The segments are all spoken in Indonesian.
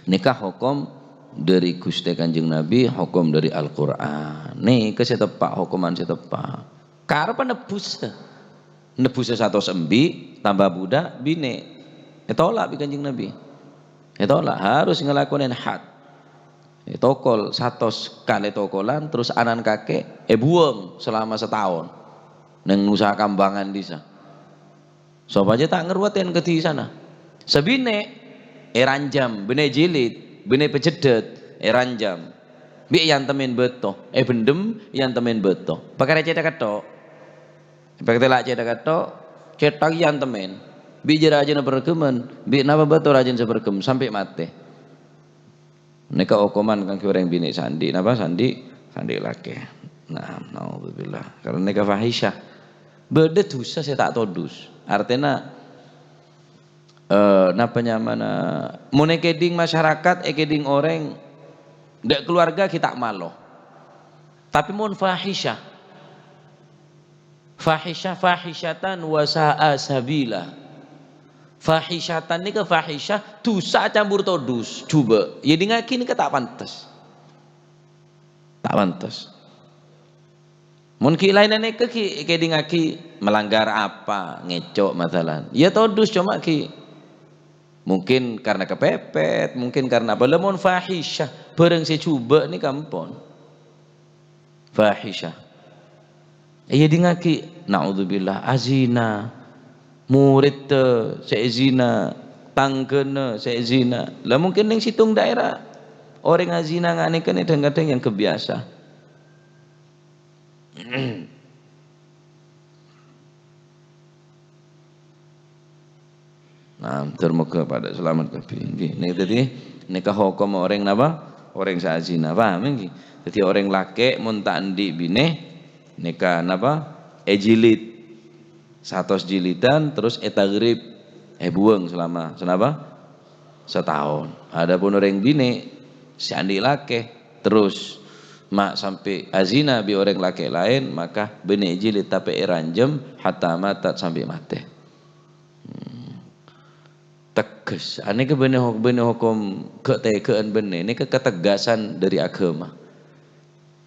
Nikah hukum dari Gusti Kanjeng Nabi, hukum dari Al-Qur'an. Nih kesetepak hukuman setepak. Karep nebus. Nebus satu sembi tambah budak bine. Tolak bi Kanjeng Nabi. Tolak harus ngelakuin had. Tokol satu kali tokolan terus anan kakek buang selama setahun. Neng Nusa Kambangan disa. So aja tak ngeruatin ke di sana. Sebine ranjam, bene jilid, bene pejedet, ranjam. Bi yang temen beto, bendem yang temen beto. Pakai cetak ketok, pakai telak cetak ketok, cetak yang temen. Bi jerajan berkemen, bi napa beto rajin seberkem sampai mati. Neka okoman kan orang bini sandi, napa sandi laki. Nah, naudzubillah. Karena neka fahisyah. Beda dosa saya tak todus. Artinya napanya mana monekeding masyarakat ekeding orang ndak keluarga kita malo tapi mun fahisyatan wasa'a sabila fahisyatan ni ke fahisyah dosa campur todus coba jadi ngaki ni ke tak pantas mun ki lainane ke ekeding ngaki melanggar apa ngecok masalah ya todus cuma ki mungkin karena kepepet, mungkin karena apa? Lemon fahisyah, bareng saya coba ni kampon. Fahisyah. Iya dingaki, naudzubillah azina, murid te saya zina, tangkena saya zina. Lah mungkin yang situng daerah orang azina ngane kan kadang-kadang yang kebiasa. Nah, termoga pada selamat kabeh. Nggih, nek dadi nikah hukum orang napa? Orang sazina, paham nggih? Dadi orang laki mun tak ndik bine nikah napa? Jilid. 100 jilidan terus tagrib buang selama senapa? Setahun. Adapun orang bine si andi laki terus mak sampai azina bi orang laki lain maka bine jilid tapi ranjem hatta matat sampai mati. Tegas, ini ke benih hukum ketegaan benih, ini ke ketegasan dari agama.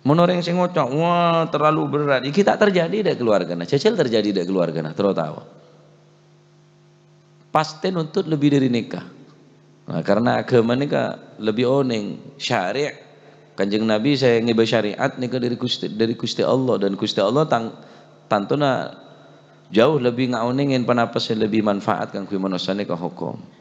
Menurut yang saya ngocok, wah terlalu berat, ini tak terjadi di keluarga, cecil terjadi di keluarga, terus tahu. Pasti nuntut lebih dari nikah, nah, karena agama ini lebih oning syariat. Kanjeng Nabi saya ngiba syariat nikah dari Gusti Allah dan Gusti Allah tantuna jauh lebih ngauningin penapas lebih manfaat kan kui manusia nikah hukum.